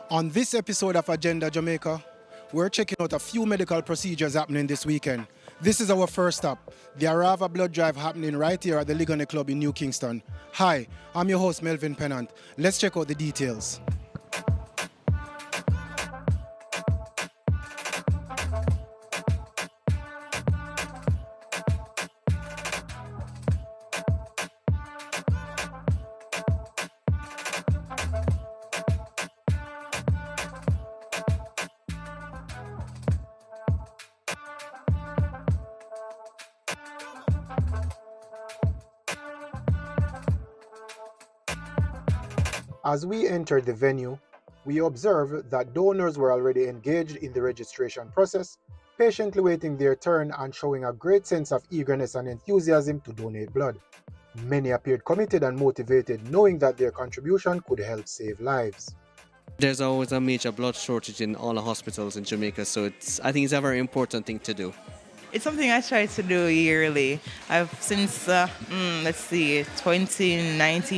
On this episode of Agenda Jamaica, we're checking out a few medical procedures happening this weekend. This is our first stop, the Arava Blood Drive happening right here at the Ligonier Club in New Kingston. Hi, I'm your host Melvin Pennant. Let's check out the details. As we entered the venue, we observed that donors were already engaged in the registration process, patiently waiting their turn and showing a great sense of eagerness and enthusiasm to donate blood. Many appeared committed and motivated, knowing that their contribution could help save lives. There's always a major blood shortage in all the hospitals in Jamaica, so I think it's a very important thing to do. It's something I try to do yearly. I've since 2019,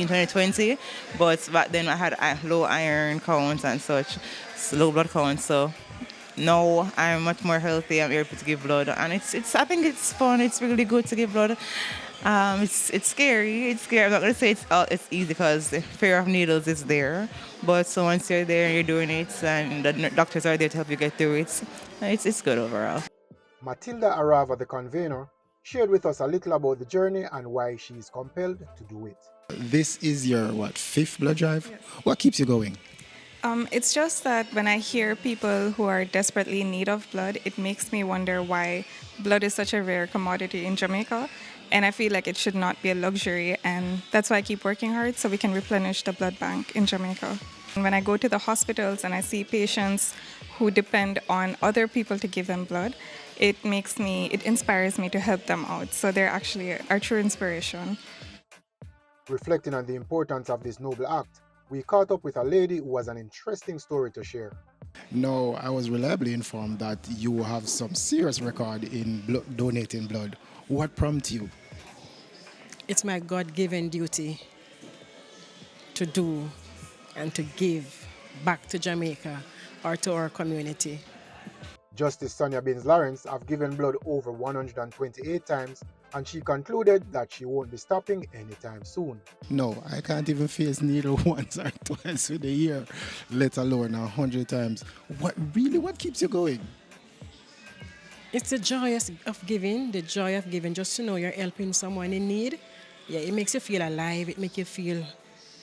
2020, but back then I had low iron count and such, low blood count. So now I'm much more healthy. I'm able to give blood, and I think it's fun. It's really good to give blood. It's scary. It's scary. I'm not gonna say it's easy because the fear of needles is there. But so once you're there, you're doing it, and the doctors are there to help you get through it. It's good overall. Matilda Arava, the convener, shared with us a little about the journey and why she is compelled to do it. This is your, fifth blood drive? Yes. What keeps you going? It's just that when I hear people who are desperately in need of blood, it makes me wonder why blood is such a rare commodity in Jamaica. And I feel like it should not be a luxury. And that's why I keep working hard so we can replenish the blood bank in Jamaica. And when I go to the hospitals and I see patients who depend on other people to give them blood, it inspires me to help them out. So they're actually our true inspiration. Reflecting on the importance of this noble act, we caught up with a lady who has an interesting story to share. No, I was reliably informed that you have some serious record in donating blood. What prompted you? It's my God-given duty to do and to give back to Jamaica or to our community. Justice Sonia Baines-Lawrence have given blood over 128 times, and she concluded that she won't be stopping anytime soon. No, I can't even face needle once or twice in a year, let alone 100 times. What keeps you going? It's the joy of giving, just to know you're helping someone in need. Yeah, it makes you feel alive. It makes you feel,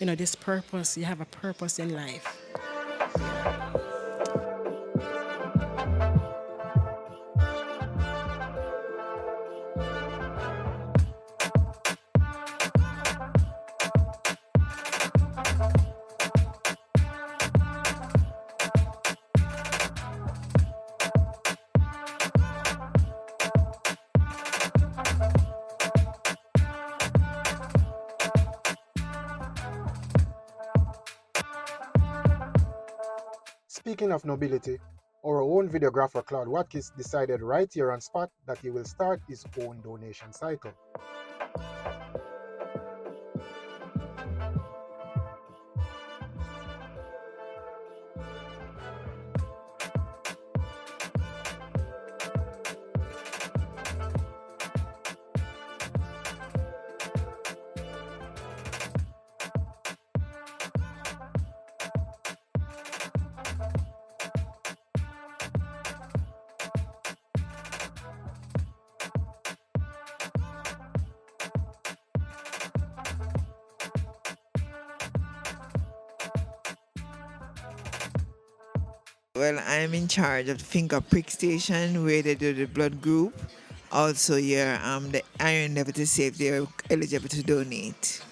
this purpose. You have a purpose in life. Speaking of nobility, our own videographer Claude Watkins decided right here on spot that he will start his own donation cycle. Well, I'm in charge of the finger prick station where they do the blood group. Also, here, the iron level to see if they're eligible to donate.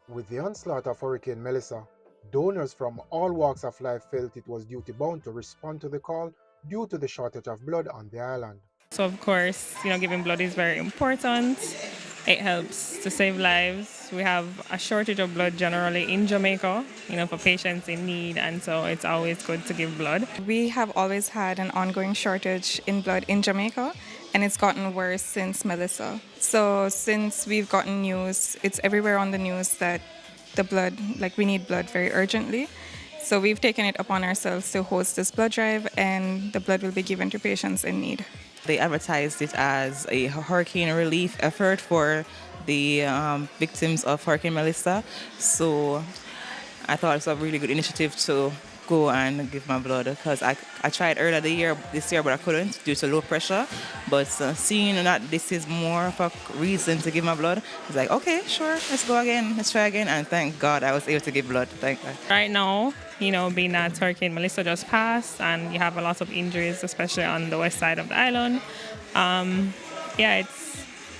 With the onslaught of Hurricane Melissa, donors from all walks of life felt it was duty-bound to respond to the call due to the shortage of blood on the island. So of course, giving blood is very important. It helps to save lives. We have a shortage of blood generally in Jamaica, for patients in need, and so it's always good to give blood. We have always had an ongoing shortage in blood in Jamaica, and it's gotten worse since Melissa. So since we've gotten news, it's everywhere on the news that we need blood very urgently. So we've taken it upon ourselves to host this blood drive, and the blood will be given to patients in need. They advertised it as a hurricane relief effort for the victims of Hurricane Melissa. So I thought it was a really good initiative to go and give my blood, because I tried earlier this year, but I couldn't due to low pressure. But seeing that this is more of a reason to give my blood, it's like, okay, sure, let's go again, let's try again. And thank God I was able to give blood. Thank God. Right now, being that Hurricane Melissa just passed and you have a lot of injuries, especially on the west side of the island,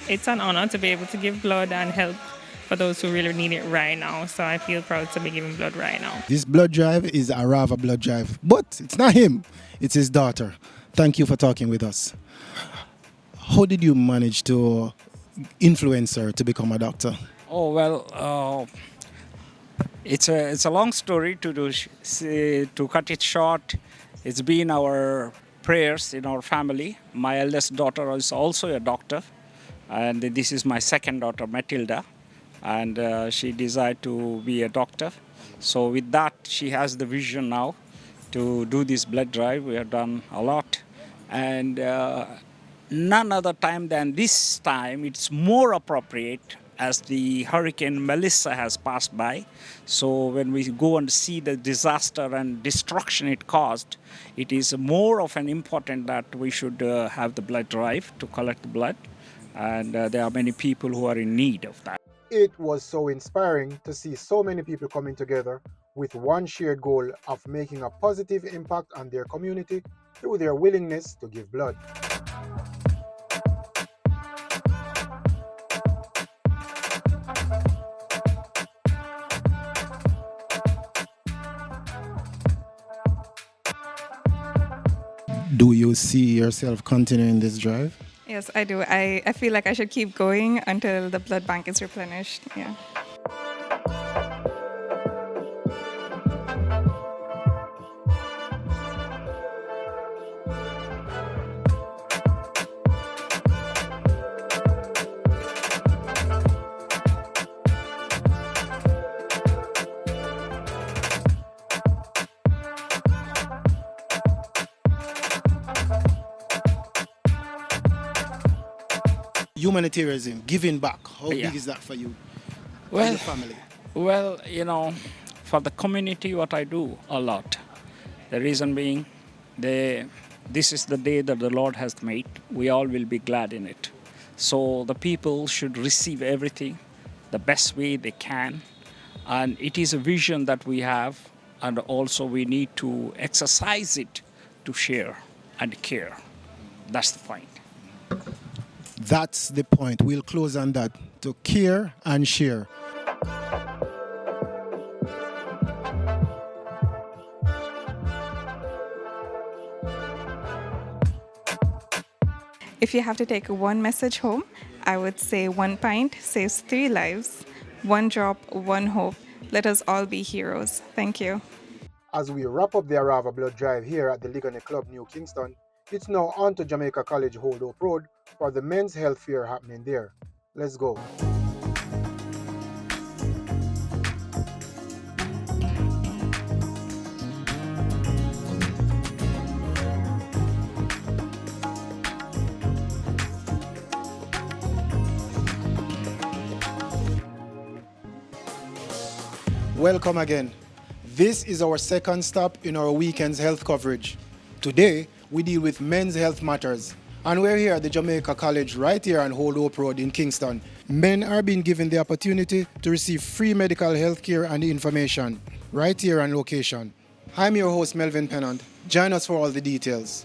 it's an honor to be able to give blood and help for those who really need it right now. So I feel proud to be giving blood right now. This blood drive is Arava Blood Drive, but it's not him, it's his daughter. Thank you for talking with us. How did you manage to influence her to become a doctor? Oh, well, it's a long story to cut it short. It's been our prayers in our family. My eldest daughter is also a doctor, and this is my second daughter, Matilda, and she decided to be a doctor. So with that, she has the vision now to do this blood drive. We have done a lot, and none other time than this time, it's more appropriate as the Hurricane Melissa has passed by. So when we go and see the disaster and destruction it caused, it is more of an important that we should have the blood drive to collect the blood. And there are many people who are in need of that. It was so inspiring to see so many people coming together with one shared goal of making a positive impact on their community through their willingness to give blood. Do you see yourself continuing this drive? Yes, I do. I feel like I should keep going until the blood bank is replenished. Yeah. Humanitarianism, giving back, how big is that for you? For your family? Well, for the community, what I do a lot. The reason being, this is the day that the Lord has made. We all will be glad in it. So the people should receive everything the best way they can. And it is a vision that we have, and also we need to exercise it to share and care. That's the point. That's the point. We'll close on that. To care and share. If you have to take one message home, I would say 1 pint saves 3 lives. 1 drop, 1 hope. Let us all be heroes. Thank you. As we wrap up the Arava Blood Drive here at the Ligonier Club, New Kingston, it's now on to Jamaica College, Hold Hope Road, for the men's health fair happening there. Let's go. Welcome again. This is our second stop in our weekend's health coverage. Today, we deal with men's health matters. And we're here at the Jamaica College right here on Hold Hope Road in Kingston. Men are being given the opportunity to receive free medical health care and information right here on location. I'm your host, Melvin Pennant. Join us for all the details.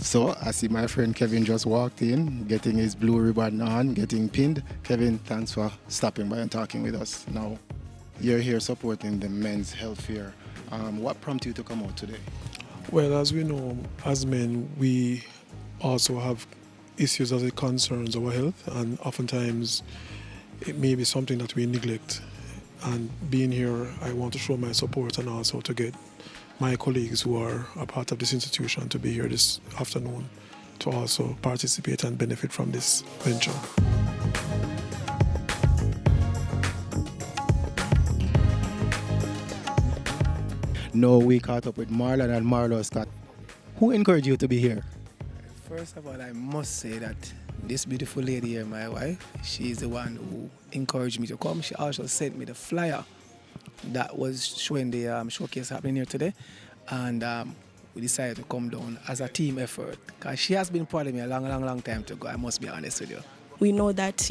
So I see my friend Kevin just walked in, getting his blue ribbon on, getting pinned. Kevin, thanks for stopping by and talking with us. Now, you're here supporting the men's health fair. What prompted you to come out today? Well, as we know, as men, we also have issues as it concerns our health, and oftentimes it may be something that we neglect. And being here, I want to show my support and also to get my colleagues who are a part of this institution to be here this afternoon to also participate and benefit from this venture. Now we caught up with Marlon and Marlo Scott. Who encouraged you to be here? First of all, I must say that this beautiful lady here, my wife, she's the one who encouraged me to come. She also sent me the flyer that was showing the showcase happening here today. And we decided to come down as a team effort. Because she has been prodding me a long time to go, I must be honest with you. We know that,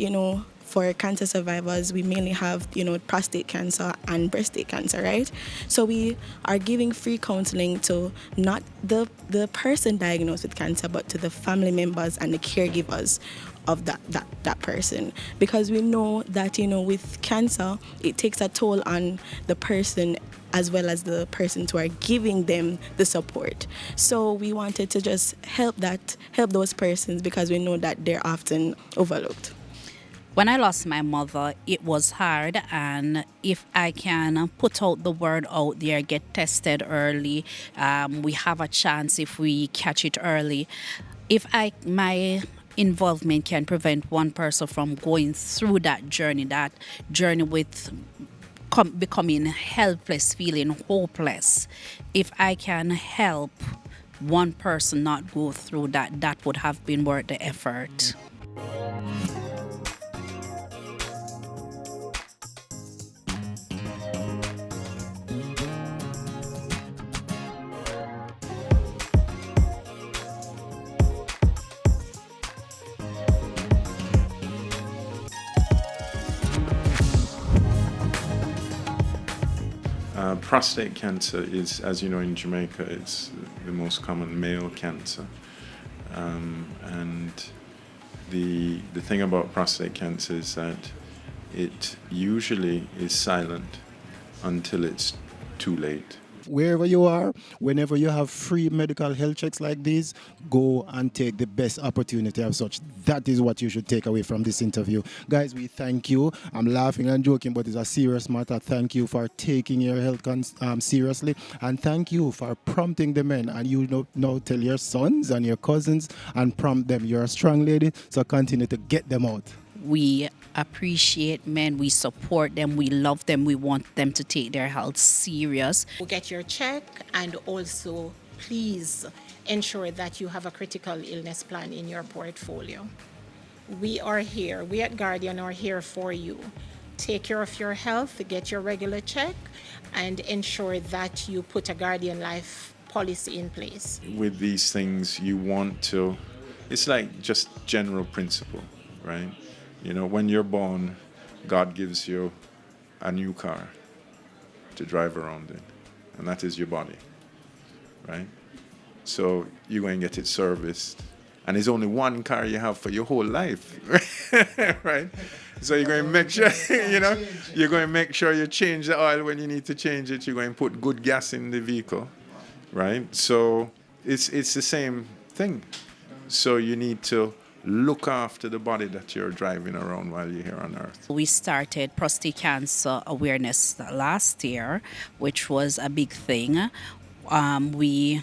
for cancer survivors, we mainly have, prostate cancer and breast cancer, right? So we are giving free counseling to not the person diagnosed with cancer, but to the family members and the caregivers of that person. Because we know that, with cancer, it takes a toll on the person as well as the persons who are giving them the support. So we wanted to just help those persons because we know that they're often overlooked. When I lost my mother, it was hard, and if I can put out the word out there, get tested early, we have a chance if we catch it early. If my involvement can prevent one person from going through that journey with becoming helpless, feeling hopeless, if I can help one person not go through that would have been worth the effort. Prostate cancer is, as you know, in Jamaica, it's the most common male cancer. And the thing about prostate cancer is that it usually is silent until it's too late. Wherever you are, whenever you have free medical health checks like these, go and take the best opportunity of such. That is what you should take away from this interview. Guys, we thank you. I'm laughing and joking, but it's a serious matter. Thank you for taking your health seriously. And thank you for prompting the men. And you now tell your sons and your cousins and prompt them. You're a strong lady, so continue to get them out. We appreciate men, we support them, we love them, we want them to take their health serious. Get your check, and also please ensure that you have a critical illness plan in your portfolio. We are here, we at Guardian are here for you. Take care of your health, get your regular check, and ensure that you put a Guardian Life policy in place. With these things, you want to, it's like just general principle, right? When you're born, God gives you a new car to drive around in, and that is your body, right? So you're going to get it serviced, and it's only one car you have for your whole life, right? So you're going to make sure, you're going to make sure you change the oil when you need to change it. You're going to put good gas in the vehicle, right? So it's the same thing. So you need to look after the body that you're driving around while you're here on Earth. We started prostate cancer awareness last year, which was a big thing. We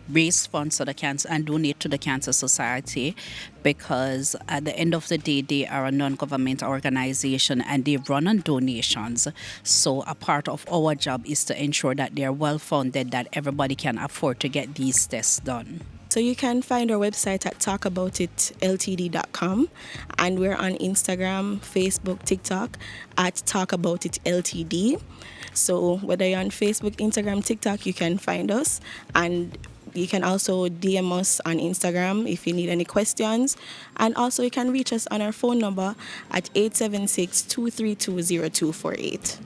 raise funds for the cancer and donate to the Cancer Society because at the end of the day, they are a non-government organization and they run on donations. So a part of our job is to ensure that they are well funded, that everybody can afford to get these tests done. So you can find our website at talkaboutitltd.com, and we're on Instagram, Facebook, TikTok at talkaboutitltd. So whether you're on Facebook, Instagram, TikTok, you can find us, and you can also DM us on Instagram if you need any questions, and also you can reach us on our phone number at 876-232-0248.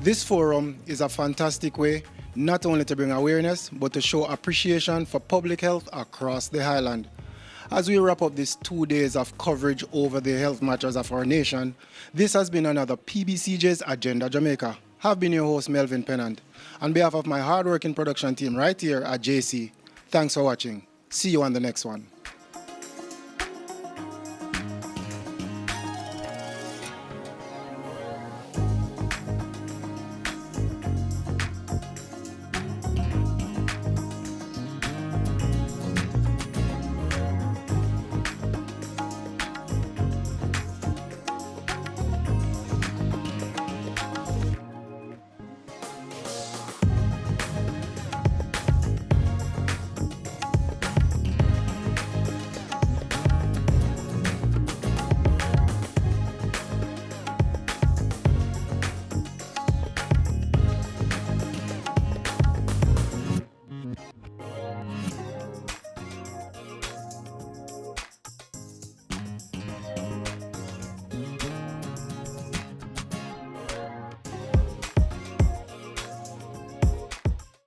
This forum is a fantastic way not only to bring awareness, but to show appreciation for public health across the island. As we wrap up these 2 days of coverage over the health matters of our nation, this has been another PBCJ's Agenda Jamaica. I've been your host, Melvin Pennant. On behalf of my hardworking production team right here at JC, thanks for watching. See you on the next one.